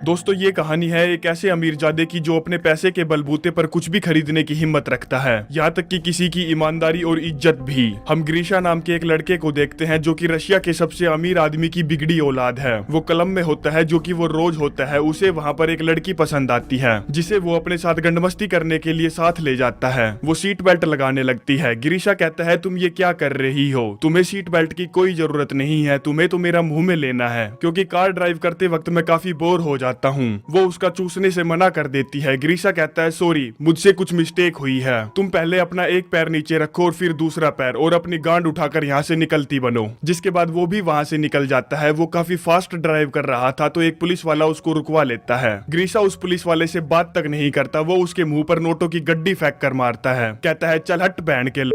दोस्तों ये कहानी है एक ऐसे अमीरजादे की जो अपने पैसे के बलबूते पर कुछ भी खरीदने की हिम्मत रखता है, यहाँ तक कि किसी की ईमानदारी और इज्जत भी। हम ग्रीशा नाम के एक लड़के को देखते हैं जो कि रशिया के सबसे अमीर आदमी की बिगड़ी औलाद है। वो कलम में होता है जो कि वो रोज होता है। उसे वहाँ पर एक लड़की पसंद आती है जिसे वो अपने साथ गंडमस्ती करने के लिए साथ ले जाता है। वो सीट बेल्ट लगाने लगती है। ग्रीशा कहता है तुम ये क्या कर रही हो, तुम्हें सीट बेल्ट की कोई जरूरत नहीं है, तुम्हें तो मेरा मुंह में लेना है, क्योंकि कार ड्राइव करते वक्त मैं काफी बोर हो जाता हूँ। वो उसका चूसने से मना कर देती है। ग्रीशा कहता है सॉरी, मुझसे कुछ मिस्टेक हुई है, तुम पहले अपना एक पैर नीचे रखो और फिर दूसरा पैर, और अपनी गांड उठाकर यहाँ से निकलती बनो। जिसके बाद वो भी वहाँ से निकल जाता है। वो काफी फास्ट ड्राइव कर रहा था तो एक पुलिस वाला उसको रुकवा लेता है। ग्रीशा उस पुलिस वाले से बात तक नहीं करता, वो उसके मुंह पर नोटों की गड्डी फेंक कर मारता है। कहता है चल हट बहन के।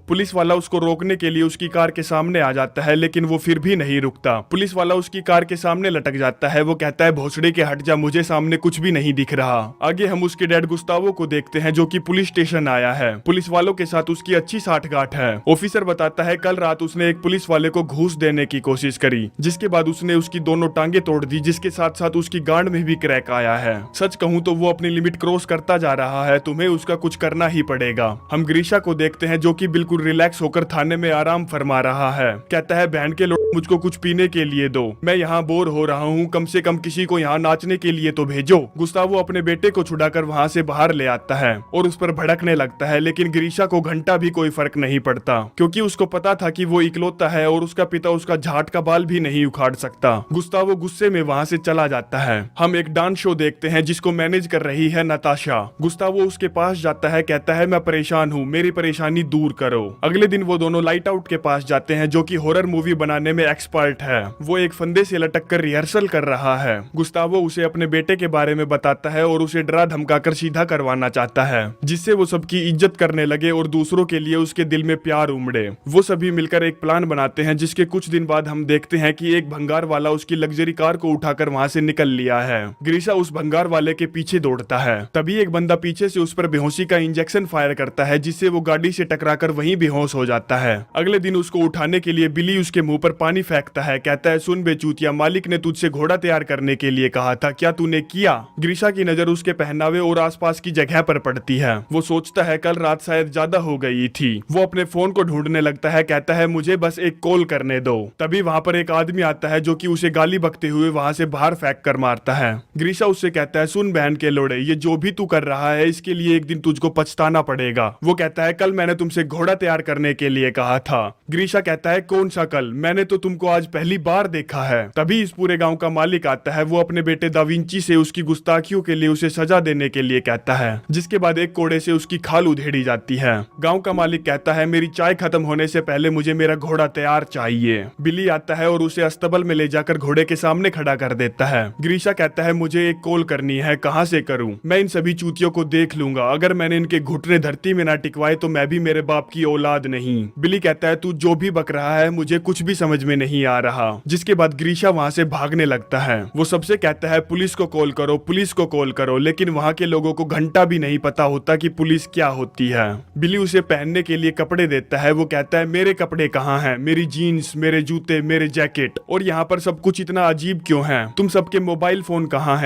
पुलिस वाला उसको रोकने के लिए उसकी कार के सामने आ जाता है, लेकिन वो फिर भी नहीं रुकता। पुलिस वाला उसकी कार के सामने लटक जाता है। वो कहता है भोसड़ी के हट जा, मुझे सामने कुछ भी नहीं दिख रहा। आगे हम उसके डैड गुस्तावो को देखते हैं जो कि पुलिस स्टेशन आया है। पुलिस वालों के साथ उसकी अच्छी साठगांठ है। ऑफिसर बताता है कल रात उसने एक पुलिस वाले को घूस देने की कोशिश करी, जिसके बाद उसने उसकी दोनों टांगे तोड़ दी, जिसके साथ साथ उसकी गांड में भी क्रैक आया है। सच कहूँ तो वो अपनी लिमिट क्रॉस करता जा रहा है, तुम्हें उसका कुछ करना ही पड़ेगा। हम ग्रीशा को देखते हैं जो कि बिल्कुल रिलैक्स होकर थाने में आराम फरमा रहा है। कहता है बहन के लोग मुझको कुछ पीने के लिए दो, मैं यहाँ बोर हो रहा हूँ, कम से कम किसी को यहाँ नाचने के लिए तो भेजो। गुस्तावो अपने बेटे को छुड़ाकर वहाँ से बाहर ले आता है और उस पर भड़कने लगता है, लेकिन ग्रीशा को घंटा भी कोई फर्क नहीं पड़ता, क्योंकि उसको पता था कि वो इकलौता है और उसका पिता उसका झाट का बाल भी नहीं उखाड़ सकता। गुस्तावो गुस्से में वहाँ से चला जाता है। हम एक डांस शो देखते हैं जिसको मैनेज कर रही है नताशा। गुस्तावो उसके पास जाता है, कहता है मैं परेशान हूँ, मेरी परेशानी दूर करो। अगले दिन वो दोनों लाइट आउट के पास जाते हैं जो कि हॉरर मूवी बनाने में एक्सपर्ट है। वो एक फंदे से लटक कर रिहर्सल कर रहा है। गुस्तावो उसे अपने बेटे के बारे में बताता है और उसे डरा धमकाकर सीधा करवाना चाहता है, जिससे वो सबकी इज्जत करने लगे और दूसरों के लिए उसके दिल में प्यार उमड़े। वो सभी मिलकर एक प्लान बनाते हैं, जिसके कुछ दिन बाद हम देखते हैं कि एक भंगार वाला उसकी लग्जरी कार को उठाकर वहाँ से निकल लिया है। ग्रीशा उस भंगार वाले के पीछे दौड़ता है। तभी एक बंदा पीछे से उस पर बेहोशी का इंजेक्शन फायर करता है, जिससे वो गाड़ी से टकराकर वहीं बेहोश हो जाता है। अगले दिन उसको उठाने के लिए बिली उसके मुंह पर पानी फेंकता है। कहता है सुन बेचूतिया, मालिक ने तुझसे घोड़ा तैयार करने के लिए कहा था, क्या तूने किया? ग्रीशा की नजर उसके पहनावे और आसपास की जगह पर पड़ती है। वो सोचता है कल रात शायद ज्यादा हो गई थी। वो अपने फोन को ढूंढने लगता है। कहता है मुझे बस एक कॉल करने दो। तभी वहाँ पर एक आदमी आता है जो कि उसे गाली बकते हुए वहाँ से बाहर फेंक कर मारता है। ग्रीशा उससे कहता है सुन बहन के लोड़े, ये जो भी तू कर रहा है इसके लिए एक दिन तुझको पछताना पड़ेगा। वो कहता है कल मैंने तुमसे घोड़ा तैयार करने के लिए कहा था। ग्रीशा कहता है कौन सा कल, मैंने तो तुमको आज पहली बार देखा है। तभी इस पूरे गांव का मालिक आता है। वो अपने बेटे दा विंची से उसकी गुस्ताखियों के लिए उसे सजा देने के लिए कहता है, जिसके बाद एक कोड़े से उसकी खाल उधेड़ी जाती है। गांव का मालिक कहता है मेरी चाय खत्म होने से पहले मुझे मेरा घोड़ा तैयार चाहिए। बिली आता है और उसे अस्तबल में ले जाकर घोड़े के सामने खड़ा कर देता है। ग्रीशा कहता है मुझे एक कॉल करनी है, कहाँ से करूं? मैं इन सभी चूतियों को देख लूंगा, अगर मैंने इनके घुटने धरती में ना टिकवाए तो मैं भी मेरे बाप की औलाद नहीं। बिली कहता है तू जो भी बक रहा है मुझे कुछ भी समझ में नहीं आ रहा। जिसके बाद ग्रीशा वहाँ से भागने लगता है। वो सबसे कहता है पुलिस को कॉल करो, पुलिस को कॉल करो, लेकिन वहाँ के लोगों को घंटा भी नहीं पता होता कि पुलिस क्या होती है। बिली उसे पहनने के लिए कपड़े देता है। वो कहता है मेरे कपड़े कहाँ हैं, मेरी जीन्स, मेरे जूते, मेरे जैकेट, और यहाँ पर सब कुछ इतना अजीब क्यों है? तुम सबके मोबाइल फोन कहाँ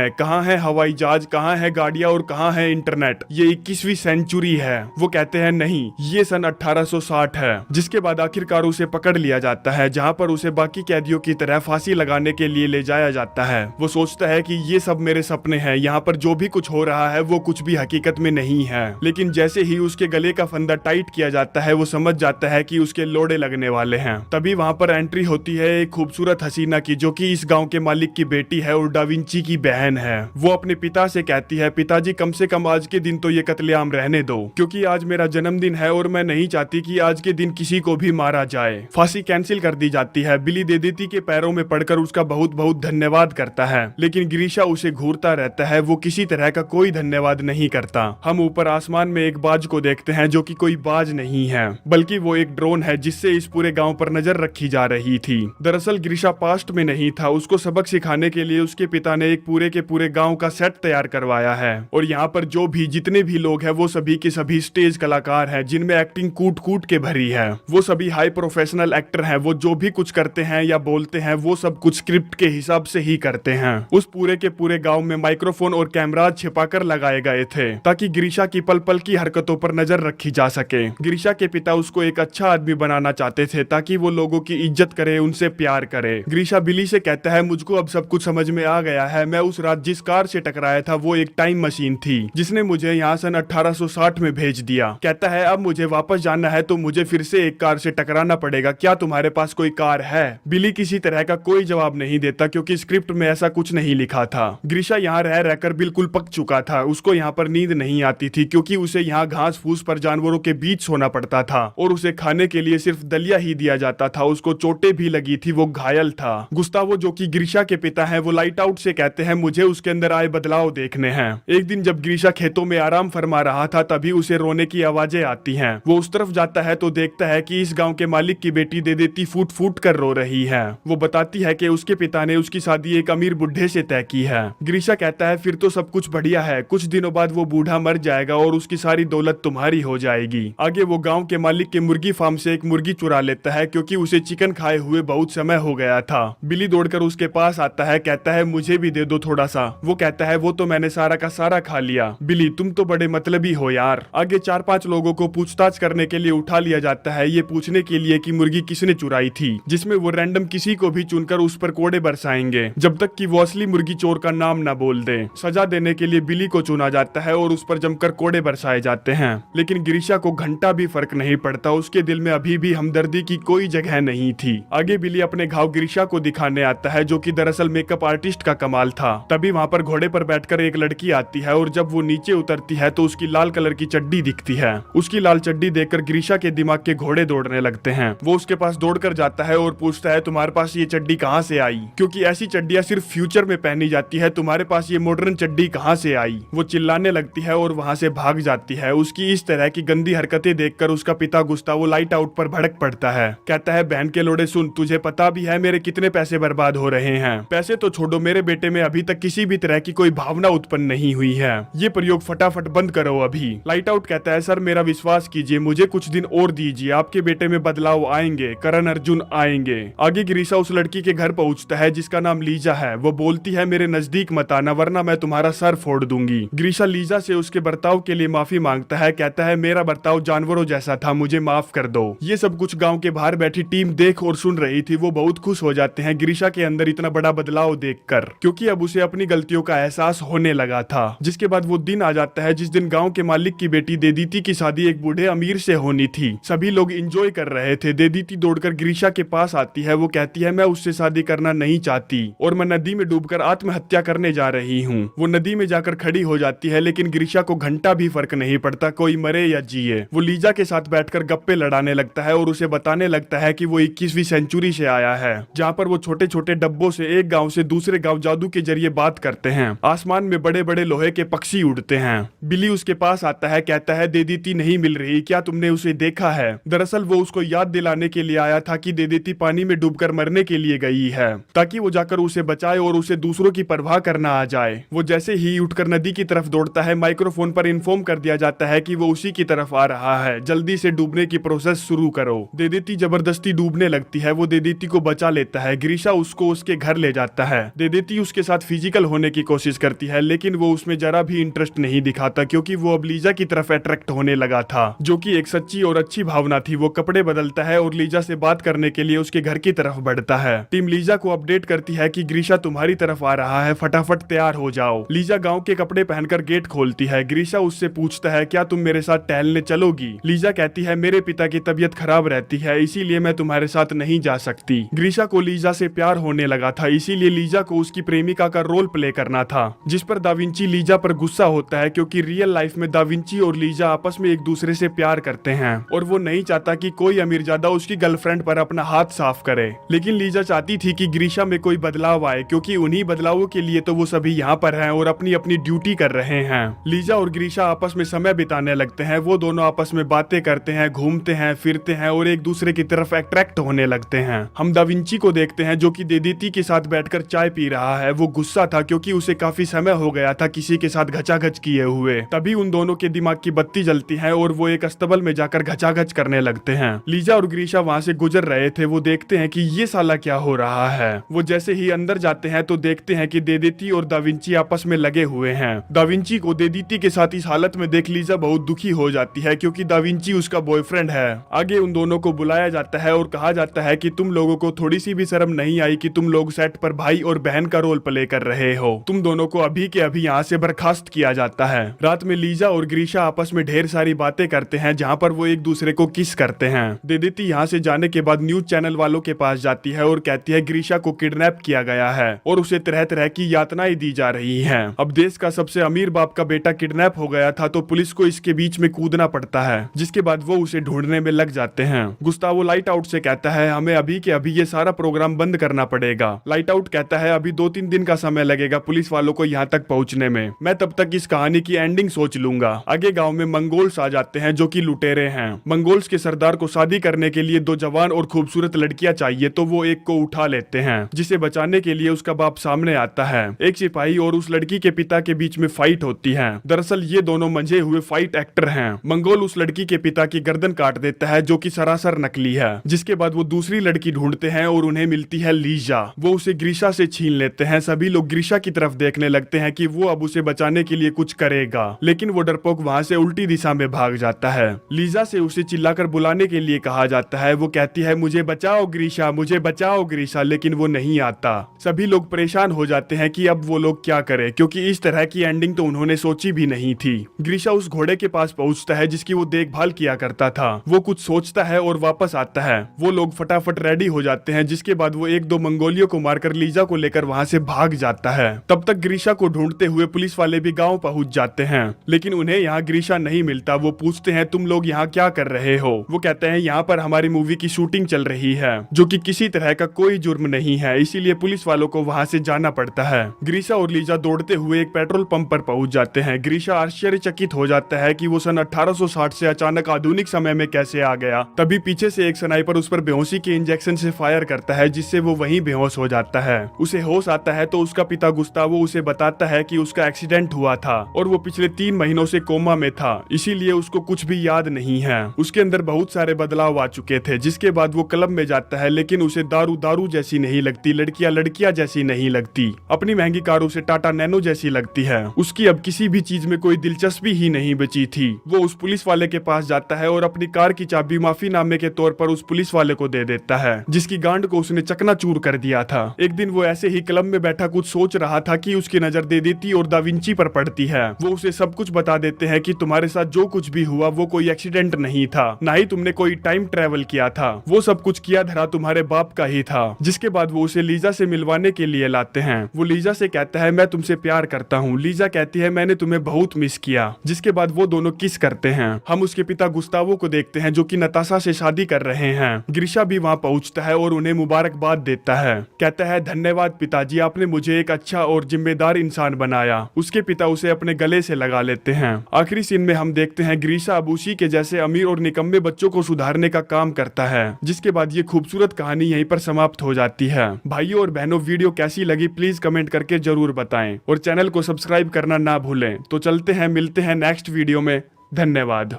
है हवाई जहाज, कहाँ है गाड़ियाँ और कहाँ है इंटरनेट? ये 21वीं सेंचुरी है। वो कहते हैं नहीं, ये सन 1860 है। जिसके बाद आखिरकार उसे पकड़ लिया जाता है, जहाँ पर उसे बाकी कैदियों की तरह फांसी लगाने के लिए ले जाया जाता है। वो सोचता है कि ये सब मेरे सपने हैं, यहाँ पर जो भी कुछ हो रहा है वो कुछ भी हकीकत में नहीं है। लेकिन जैसे ही उसके गले का फंदा टाइट किया जाता है वो समझ जाता है कि उसके लोड़े लगने वाले हैं। तभी वहाँ पर एंट्री होती है एक खूबसूरत हसीना की, जो कि इस गाँव के मालिक की बेटी है और डाविंची की बहन है। वो अपने पिता से कहती है पिताजी कम से कम आज के दिन तो ये कत्लेआम रहने दो, क्योंकि आज मेरा जन्मदिन है और मैं नहीं चाहती कि आज के दिन किसी को भी मारा जाए। फांसी कैंसिल कर दी जाती है। बिली देदिती के पैरों में पड़कर उसका बहुत बहुत धन्यवाद करता है, लेकिन ग्रीशा उसे घूरता रहता है। वो किसी तरह का कोई धन्यवाद नहीं करता। हम ऊपर आसमान में एक बाज को देखते हैं जो कि कोई बाज नहीं है, बल्कि वो एक ड्रोन है जिससे इस पूरे गांव पर नजर रखी जा रही थी। दरअसल ग्रीशा पास्ट में नहीं था, उसको सबक सिखाने के लिए उसके पिता ने एक पूरे के पूरे गांव का सेट तैयार करवाया है। और यहाँ पर जो भी जितने भी लोग हैं वो सभी के सभी स्टेज कलाकार हैं, जिनमें एक्टिंग कूट कूट कूट के भरी है। वो सभी हाई प्रोफेशनल एक्टर हैं, वो जो भी कुछ करते हैं या बोलते हैं वो सब कुछ स्क्रिप्ट के हिसाब से ही करते हैं। उस पूरे के पूरे गांव में माइक्रोफोन और कैमराज छिपाकर लगाए गए थे ताकि गिरीशा की पल पल की हरकतों पर नजर रखी जा सके। गिरीशा के पिता उसको एक अच्छा आदमी बनाना चाहते थे ताकि वो लोगों की इज्जत करे, उनसे प्यार करे। गिरीशा बिली से कहता है, मुझको अब सब कुछ समझ में आ गया है। मैं उस रात जिस कार से टकराया था वो एक टाइम मशीन थी जिसने मुझे यहाँ सन 1860 में भेज दिया। कहता है अब मुझे वापस जाना है तो मुझे फिर से एक कार से टकराना पड़ेगा। क्या तुम्हारे पास कोई कार है? बिली किसी तरह का कोई जवाब नहीं देता क्योंकि स्क्रिप्ट में ऐसा कुछ नहीं लिखा था। गिरीशा यहाँ रह रहकर बिल्कुल पक चुका था। उसको यहाँ पर नींद नहीं आती थी क्योंकि उसे यहाँ घास फूस पर जानवरों के बीच सोना पड़ता था और उसे खाने के लिए सिर्फ दलिया ही दिया जाता था। उसको चोटें भी लगी थी, वो घायल था। गुस्तावो जो कि गिरीशा के पिता है, वो लाइट आउट से कहते हैं मुझे उसके अंदर आए बदलाव देखने हैं। एक दिन जब गिरीशा खेतों में आराम फरमा रहा था तभी उसे रोने की आवाजें आती हैं। वो उस तरफ जाता है तो देखता है कि इस गांव के मालिक की बेटी दे देती फूट फूट कर रो रही है। वो बताती है कि उसके पिता ने उसकी शादी एक अमीर बुढ़े से तय की है। गिरीशा कहता है फिर तो सब कुछ बढ़िया है, कुछ दिनों बाद वो बूढ़ा मर जाएगा और उसकी सारी दौलत तुम्हारी हो जाएगी। आगे वो गांव के मालिक के मुर्गी फार्म से एक मुर्गी चुरा लेता है क्योंकि उसे चिकन खाए हुए बहुत समय हो गया था। बिली दौड़कर उसके पास आता है, कहता है मुझे भी दे दो थोड़ा सा। वो कहता है वो तो मैंने सारा का सारा खा लिया। बिली तुम तो बड़े मतलबी हो यार। आगे 4-5 लोगों को पूछताछ करने के लिए उठा लिया जाता है, ये पूछने के लिए कि मुर्गी किसने चुराई थी, जिसमें वो रैंडम किसी को भी चुनकर उस पर कोड़े बरसाएंगे जब तक कि वो असली मुर्गी चोर का नाम ना बोल दे। सजा देने के लिए बिली को चुना जाता है और उस पर जमकर कोड़े बरसाए जाते हैं। लेकिन गिरीशा को घंटा भी फर्क नहीं पड़ता, उसके दिल में अभी भी हमदर्दी की कोई जगह नहीं थी। आगे बिली अपने घाव गिरीशा को दिखाने आता है जो कि दरअसल मेकअप आर्टिस्ट का कमाल था। तभी वहाँ पर घोड़े पर बैठकर एक लड़की आती है और जब वो नीचे उतरती है तो उसकी लाल कलर की चड्डी दिखती है। उसकी लाल चड्डी देखकर गिरीशा के दिमाग के घोड़े दौड़ने लगते हैं। वो उसके पास दौड़कर जाता है और पूछता है तुम्हारे पास ये चड्डी कहाँ से आई, क्योंकि ऐसी चड्डियाँ सिर्फ फ्यूचर में पहनी जाती है, तुम्हारे पास ये मॉडर्न चड्डी कहाँ से आई। वो चिल्लाने लगती है और वहाँ से भाग जाती है। उसकी इस तरह की गंदी हरकतें देखकर उसका पिता गुस्तावो लाइट आउट पर भड़क पड़ता है। कहता है बहन के लोड़े सुन, तुझे पता भी है मेरे कितने पैसे बर्बाद हो रहे हैं। पैसे तो छोड़ो, मेरे बेटे में अभी तक किसी भी तरह की कोई भावना उत्पन्न नहीं हुई है। ये प्रयोग फटाफट बंद करो अभी। लाइट आउट कहता है सर मेरा विश्वास कीजिए, मुझे कुछ दिन और दीजिए, आपके बेटे में बदलाव आएंगे, करण अर्जुन आएंगे। आगे गिरीशा उस लड़की के घर पहुंचता है जिसका नाम लीजा है। वो बोलती है मेरे नजदीक मत आना वरना मैं तुम्हारा सर फोड़ दूंगी। गिरीशा लीजा से उसके बर्ताव के लिए माफी मांगता है, कहता है मेरा बर्ताव जानवरों जैसा था, मुझे माफ कर दो। ये सब कुछ गांव के बाहर बैठी टीम देख और सुन रही थी। वो बहुत खुश हो जाते हैं गिरीशा के अंदर इतना बड़ा बदलाव देखकर, क्योंकि अब उसे अपनी गलतियों का एहसास होने लगा था। जिसके बाद वो दिन आ जाता है जिस दिन गांव के मालिक की बेटी देदीती की शादी एक बूढ़े अमीर से होनी थी। सभी लोग एंजॉय कर रहे थे। देदीती दौड़कर गिरीशा के पास आती है। वो कहती है मैं उससे शादी करना नहीं चाहती और मैं नदी में डूबकर आत्महत्या करने जा रही हूँ। वो नदी में जाकर खड़ी हो जाती है लेकिन गिरीशा को घंटा भी फर्क नहीं पड़ता कोई मरे या जिए। वो लीजा के साथ बैठकर गप्पे लड़ाने लगता है और उसे बताने लगता है कि वो 21वीं सेंचुरी से आया है जहाँ पर वो छोटे छोटे डब्बों से एक गाँव से दूसरे गाँव जादू के जरिए बात करते हैं। आसमान में बड़े बड़े लोहे के पक्षी उड़ते हैं। बिली उसके पास आता है, कहता है देदीती नहीं मिल रही, क्या तुमने उसे देखा है? दरअसल वो उसको याद दिलाने के लिए आया था कि देदीती पानी में डूबकर मरने के लिए गई है ताकि वो जाकर उसे बचाए और उसे दूसरों की परवाह करना आ जाए। वो जैसे ही उठकर नदी की तरफ दौड़ता है माइक्रोफोन पर इन्फॉर्म कर दिया जाता है कि वो उसी की तरफ आ रहा है, जल्दी से डूबने की प्रोसेस शुरू करो। देदीती जबरदस्ती डूबने लगती है। वो देदीती को बचा लेता है। गिरीशा उसको उसके घर ले जाता है। देदीती उसके साथ फिजिकल होने की कोशिश करती है लेकिन वो उसमें जरा भी इंटरेस्ट नहीं दिखाता क्योंकि वो अब लीजा की तरफ अट्रैक्ट होने लगा था जो कि एक सच्ची और अच्छी भावना थी। वो कपड़े बदलता है और लीजा से बात करने के लिए उसके घर की तरफ बढ़ता है। टीम लीजा को अपडेट करती है कि गिरीशा तुम्हारी तरफ आ रहा है, फटाफट तैयार हो जाओ। लीजा गांव के कपड़े पहनकर गेट खोलती है। गिरीशा उससे पूछता है क्या तुम मेरे साथ टहलने चलोगी? लीजा कहती है मेरे पिता की तबीयत खराब रहती है इसीलिए मैं तुम्हारे साथ नहीं जा सकती। गिरीशा को लीजा से प्यार होने लगा था इसीलिए लीजा को उसकी प्रेमिका का रोल प्ले करना था, जिस पर दा विंची लीजा पर गुस्सा होता है क्योंकि रियल लाइफ में दा विंची और लीजा आपस में एक दूसरे से प्यार करते हैं और वो नहीं चाहता कि कोई अमीरजादा उसकी गर्लफ्रेंड पर अपना हाथ साफ करे। लेकिन लीजा चाहती थी कि गिरीशा में कोई बदलाव आए क्योंकि उन्हीं बदलावों के लिए तो वो सभी यहाँ पर हैं और अपनी अपनी ड्यूटी कर रहे हैं। लीजा और गिरीशा आपस में समय बिताने लगते हैं। वो दोनों आपस में बातें करते हैं, घूमते हैं, फिरते हैं और एक दूसरे की तरफ अट्रैक्ट होने लगते हैं। हम दा विंची को देखते हैं जो कि देदीती के साथ बैठकर चाय पी रहा है। वो गुस्सा था क्योंकि उसे काफी समय हो गया था किसी के साथ घचाघच किए हुए। तभी उन दोनों के दिमाग की बत्ती जलती है और वो एक अस्तबल में जाकर घचाघच करने लगते हैं। लीजा और ग्रीशा वहाँ से गुजर रहे थे, वो देखते हैं कि ये साला क्या हो रहा है। वो जैसे ही अंदर जाते हैं तो देखते हैं कि देदेती और दाविंची आपस में लगे हुए हैं। दाविंची को देदेती के साथ इस हालत में देख लीजा बहुत दुखी हो जाती है, क्योंकि दाविंची उसका बॉयफ्रेंड है। आगे उन दोनों को बुलाया जाता है और कहा जाता है कि तुम लोगों को थोड़ी सी भी शर्म नहीं आई कि तुम लोग सेट पर भाई और बहन का रोल प्ले कर रहे हो। तुम दोनों को अभी के अभी यहाँ से बर्खास्त किया जाता है। रात में लीजा और ग्रीशा आपस में ढेर सारी बातें करते हैं, जहाँ पर वो एक दूसरे को किस करते हैं। देदेती यहाँ से जाने के बाद न्यूज चैनल वालों के पास जाती है और कहती है ग्रीशा को किडनैप किया गया है और उसे तरह तरह की यातनाएं दी जा रही हैं। अब देश का सबसे अमीर बाप का बेटा किडनैप हो गया था तो पुलिस को इसके बीच में कूदना पड़ता है, जिसके बाद वो उसे ढूंढने में लग जाते हैं। गुस्तावो लाइट आउट से कहता है हमें अभी के अभी ये सारा प्रोग्राम बंद करना पड़ेगा। लाइट आउट कहता है अभी 2-3 दिन का समय लगेगा पुलिस वालों को यहाँ तक पहुँचने में, मैं तब तक इस कहानी की एंडिंग सोच लूंगा। आगे गाँव में मंगोल्स आ जाते हैं जो की लुटेरे हैं। मंगोल्स के सरदार को शादी करने के लिए 2 जवान और खूबसूरत लड़कियां चाहिए, तो वो एक को उठा लेते हैं, जिसे बचाने के लिए उसका बाप सामने आता है। एक सिपाही और उस लड़की के पिता के बीच में फाइट होती है। दरअसल ये दोनों मंझे हुए फाइट एक्टर हैं। मंगोल उस लड़की के पिता की गर्दन काट देता है जो कि सरासर नकली है। जिसके बाद वो दूसरी लड़की ढूंढते हैं और उन्हें मिलती है लीजा। वो उसे ग्रीशा से छीन लेते हैं। सभी लोग ग्रीशा की तरफ देखने लगते हैं कि वो अब उसे बचाने के लिए कुछ करेगा, लेकिन वो डरपोक वहाँ से उल्टी दिशा में भाग जाता है। लीजा से उसे चिल्लाकर बुलाने के लिए कहा जाता है। वो कहती है मुझे बचाओ ग्रीशा, मुझे बचाओ ग्रीशा, लेकिन वो नहीं आता। सभी लोग परेशान हो जाते हैं कि अब वो लोग क्या करें, क्योंकि इस तरह की एंडिंग तो उन्होंने सोची भी नहीं थी। ग्रीशा उस घोड़े के पास पहुंचता है जिसकी वो देखभाल किया करता था। वो कुछ सोचता है और वापस आता है। वो लोग फटाफट रेडी हो जाते हैं, जिसके बाद वो 1-2 मंगोलियों को मारकर लीजा को लेकर वहाँ से भाग जाता है। तब तक ग्रीशा को ढूंढते हुए पुलिस वाले भी गाँव पहुँच जाते हैं, लेकिन उन्हें यहाँ ग्रीशा नहीं मिलता। वो पूछते हैं तुम लोग यहाँ क्या कर रहे हो। वो कहते हैं यहाँ पर हमारी मूवी की शूटिंग चल रही है, जो कि किसी तरह का कोई जुर्म नहीं है, इसीलिए पुलिस वालों को वहाँ से जाना पड़ता है। ग्रीशा और लीजा दौड़ते हुए एक पेट्रोल पंप पर पहुंच जाते हैं। ग्रीशा आश्चर्यचकित हो जाता है कि वो सन 1860 से अचानक आधुनिक समय में कैसे आ गया। तभी पीछे से एक स्नाइपर उस पर बेहोशी के इंजेक्शन से फायर करता है, जिससे वो वहीं बेहोश हो जाता है। उसे होश आता है तो उसका पिता गुस्तावो उसे बताता है कि उसका एक्सीडेंट हुआ था और वो पिछले 3 महीनों से कोमा में था, इसीलिए उसको कुछ भी याद नहीं है। उसके अंदर बहुत सारे बदलाव आ चुके थे। जिसके बाद वो क्लब में जाता है, लेकिन उसे दारू जैसी नहीं लगती, लड़कियां जैसी नहीं लगती, अपनी महंगी कारों से टाटा नैनो जैसी लगती है। उसकी अब किसी भी चीज में कोई दिलचस्पी ही नहीं बची थी। वो उस पुलिस वाले के पास जाता है और अपनी कार की चाबी माफीनामे के तौर पर उस पुलिस वाले को दे देता है, जिसकी गांड को उसने चकनाचूर कर दिया था। एक दिन वो ऐसे ही क्लब में बैठा कुछ सोच रहा था कि उसकी नजर देदेती और दाविंची पर पड़ती है। वो उसे सब कुछ बता देते हैं कि तुम्हारे साथ जो कुछ भी हुआ वो कोई एक्सीडेंट नहीं था, ना ही तुमने कोई टाइम ट्रेवल किया था, वो सब कुछ किया धरा तुम्हारे बाप का ही था। जिसके बाद वो उसे लीजा से मिलवाने के लिए लाते हैं। वो लीजा से कहता है मैं तुमसे प्यार करता हूँ। लीजा कहती है मैंने तुम्हें बहुत मिस किया। जिसके बाद वो दोनों किस करते हैं। हम उसके पिता गुस्तावो को देखते हैं जो कि नताशा से शादी कर रहे हैं। ग्रीशा भी वहाँ पहुँचता है और उन्हें मुबारकबाद देता है। कहता है धन्यवाद पिताजी, आपने मुझे एक अच्छा और जिम्मेदार इंसान बनाया। उसके पिता उसे अपने गले से लगा लेते हैं। आखिरी सीन में हम देखते हैं ग्रीशा अब उसी के जैसे अमीर और निकम्मे बच्चों को सुधारने का काम करता है। जिसके बाद ये खूबसूरत कहानी यहीं पर समाप्त हो जाती है। भाइयों और बहनों, वीडियो कैसी लगी प्लीज कमेंट करके जरूर बताएं और चैनल को सब्सक्राइब करना ना भूलें। तो चलते हैं, मिलते हैं नेक्स्ट वीडियो में। धन्यवाद।